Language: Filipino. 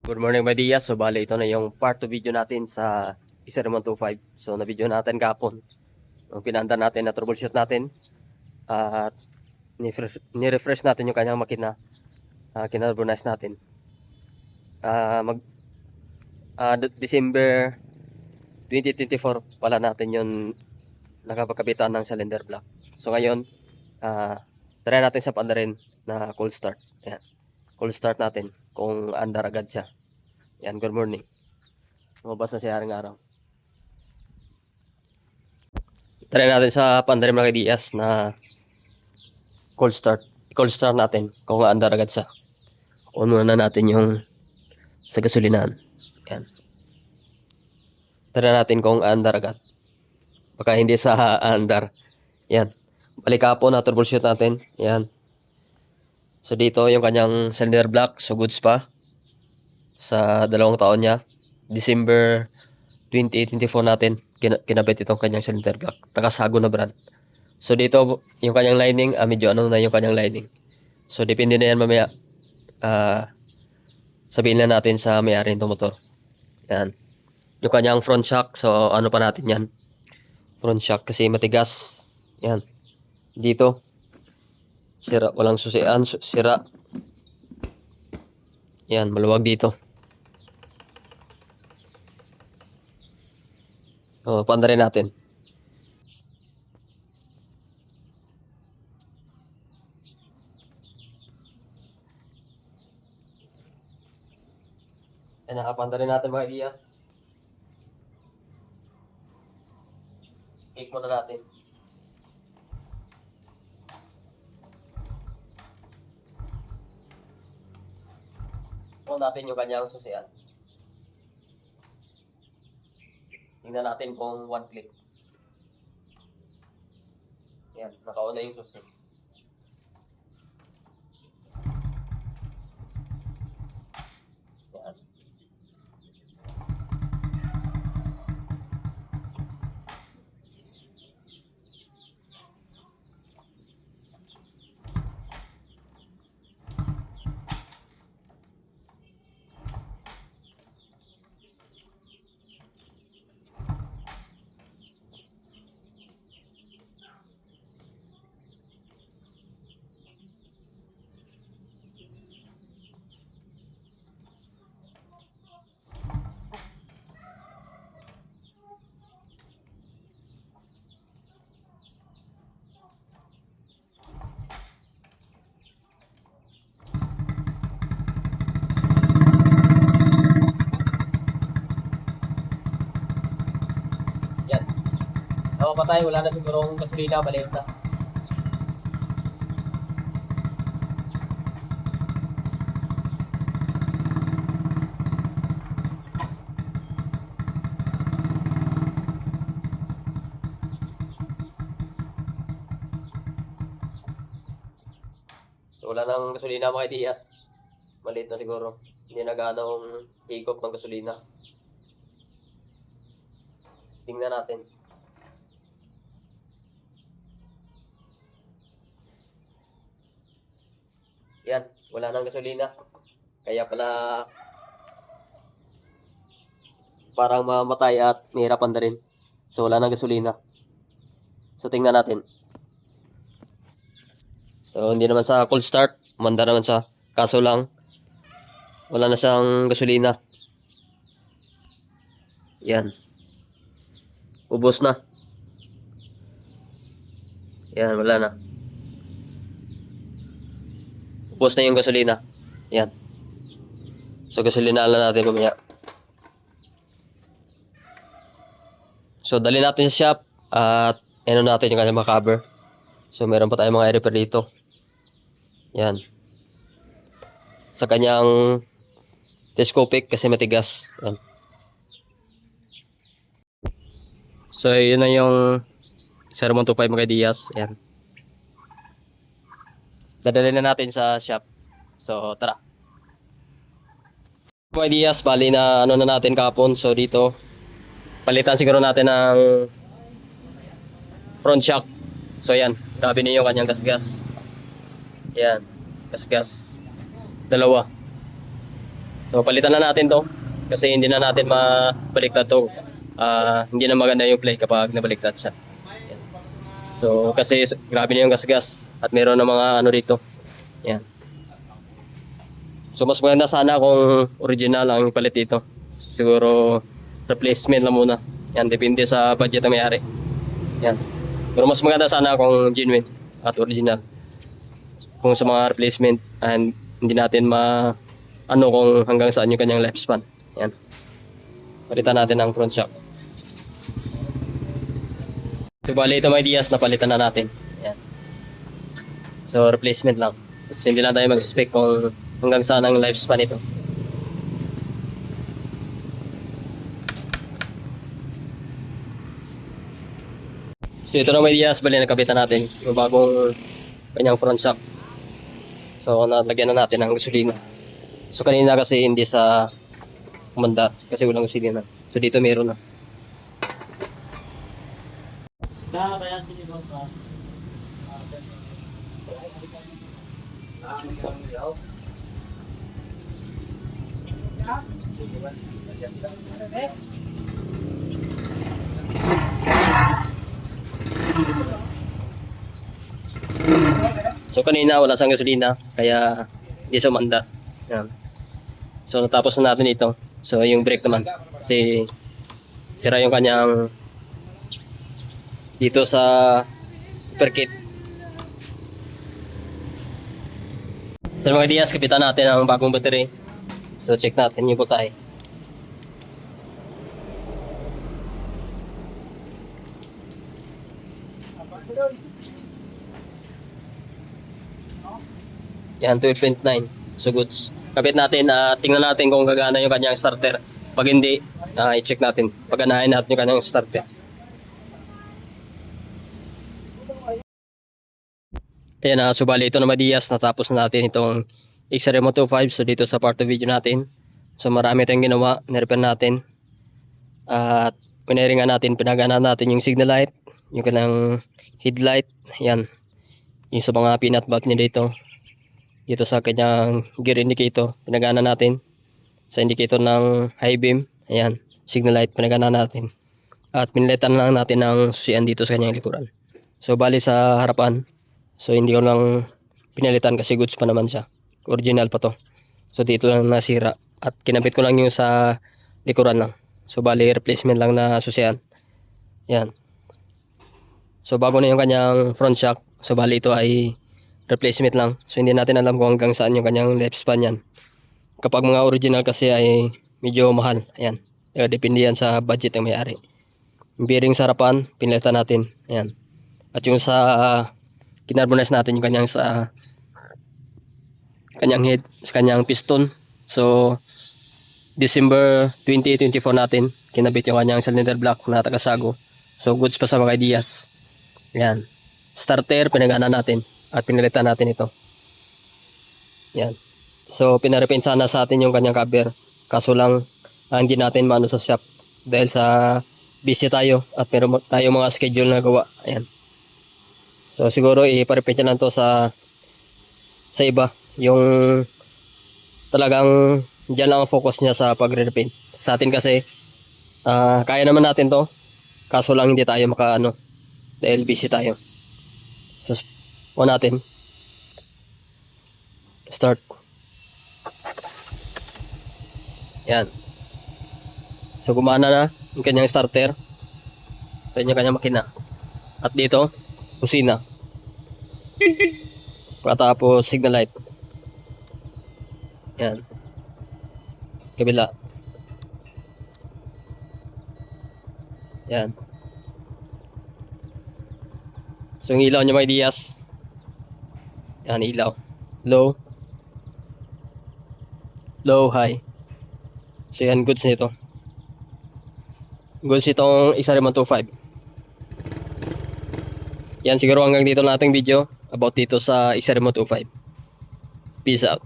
Good morning, my Diaz. So, bale, ito na yung part 2 video natin sa isa naman 25. So, na-video natin kahapon. Yung pinanda natin na troubleshoot natin. At ni-refresh natin yung kanyang makina. Kinarbonize natin. Mag December 2024 pala natin yung nakapagkabitan ng cylinder block. So, ngayon, try natin sa panda rin na cold start. Ayan. Cold start natin kung andar agad siya. Ayan, good morning. Lumabas na siya haring araw. Try natin sa pandarim na kay Diaz na cold start. Cold start natin kung andar agad sa. On muna natin yung sa gasolinahan. Yan. Try natin kung andar agad. Baka hindi sa andar. Yan. Balik po na troubleshoot natin. Yan. So dito yung kanyang cylinder block. So goods pa. Sa 2 taon niya. December 2024 natin. Kinabit itong kanyang cylinder block. Takasago na brand. So dito yung kanyang lining, medyo ano na yung kanyang lining. So depende na yan mamaya. Sabihin na natin sa may-ari nitong motor. Yan. Yung kanyang front shock, so ano pa natin yan. Front shock kasi matigas. Yan. Dito. Sira, walang susian, sira. Yan, maluwag dito. Panda rin natin. Ay, nakapanda rin natin mga Diaz. Click muna natin. Tingnan natin yung kanyang susian. Tingnan natin kung one click. Yan, nakauna yung susi. Yan. Yan. Patay, wala na siguro gasolina, maliit na. So, wala nang gasolina mga Diaz. Maliit na siguro. Hindi na ganong higop ng gasolina. Tingnan natin. Yan, wala nang gasolina. Kaya pala parang mamatay at mahirapan na rin. So wala nang gasolina. So tingnan natin. So hindi naman sa cold start, manda naman sa kaso lang wala na siyang gasolina. Yan. Ubos na. Yan, wala na. Ubos na yung gasolina. Yan. So gasolina lang natin mamaya. So dali natin sa shop at ano natin yung kanyang mga cover. So meron pa tayong mga repair dito. Yan. Sa kanyang telescopic kasi matigas. Yan. So yun na yung 0125 mga Diaz. Yan. Dadali na natin sa shop. So tara. Mga Diaz, bali na ano na natin kapon. So dito palitan siguro natin ng front shock. So yan, grabe niyo yung kanyang gasgas. Yan, gasgas. Dalawa. So palitan na natin to kasi hindi na natin mabaliktad to. Hindi na maganda yung play kapag nabaliktad siya. Yan. So kasi grabe na yung gasgas at meron na mga ano dito. Yan. So mas maganda sana kung original ang palit dito. Siguro replacement lang muna. Yan, depende sa budget ng may-ari. Yan. Pero mas maganda sana kung genuine at original. Kung sa mga replacement and hindi natin ano kung hanggang saan yung kanyang lifespan. Yan. Palitan natin ang front shock. So bali ito may Diaz na palitan na natin. Yan. So replacement lang. So hindi na tayo mag-expect kung hanggang saan ang lifespan ito. So ito na may Diaz, bali nakabitan natin yung bagong kanyang front shock. So nalagyan na natin ang gasolina. So kanina kasi hindi sa kumanda kasi walang gasolina. So dito meron na. So kanina wala sang gasolina kaya hindi sumanda. Yan. So natapos na natin ito. So yung brake naman kasi sira yung kanyang dito sa spare kit. So mga Diaz, kapitan natin ang bagong battery. So check natin yung voltahe. Yan, 12.9. So goods. Kapit natin, tingnan natin kung gagana yung kanyang starter. Pag hindi, i-check natin. Paganahin natin yung kanyang starter. Ayan, subali ito na Diaz. Natapos na natin itong XRM 125. So dito sa part of video natin. So marami tayong ginawa. Nirepair natin. At pinaringan natin, pinagana natin yung signal light. Yung kanyang headlight. Ayan. Yung sa mga pinat back niya dito. Dito sa kanyang gear indicator, pinagana natin. Sa indicator ng high beam, ayan, signal light, pinagana natin. At pinilitan lang natin ang susian dito sa kanyang likuran. So bali sa harapan, so hindi ko lang pinalitan kasi goods pa naman siya. Original pa to. So dito lang nasira. At kinabit ko lang yung sa likuran lang. So bali replacement lang na susian. Ayan. So bago na yung kanyang front shock, so bali ito ay replacement lang. So hindi natin alam kung hanggang saan yung kanyang lifespan yan. Kapag mga original kasi ay medyo mahal. Ayan. Depende yan sa budget ng may-ari. Yung bearing sa harapan, pinalitan natin. Ayan. At yung sa kinarbonize natin yung kanyang sa kanyang head, sa kanyang piston. So December 2024 natin kinabit yung kanyang cylinder block na tagasago. So goods pa sa mga Diaz. Ayan. Starter, pinagana natin. At pinalitan natin ito. Yan. So pinarepin sana sa atin yung kanyang cover. Kaso lang hindi natin maano sa shop. Dahil sa busy tayo. At meron tayo mga schedule na gawa. Ayan. So siguro iparepin lang to sa iba. Yung talagang dyan lang ang focus niya sa pagre-repaint. Sa atin kasi kaya naman natin to. Kaso lang hindi tayo makaano. Dahil busy tayo. So natin start. Yan. So gumana na yung kanyang starter sa kanyang makina. At dito kusina. Pagkatapos signal light. Yan. Kabila. Yan. So yung ilaw niya may Diaz. Yan, ilaw. Low. Low, high. So yan, goods nito. Goods itong XRM 125. Yan, siguro hanggang dito na ating video about dito sa XRM 125. Peace out.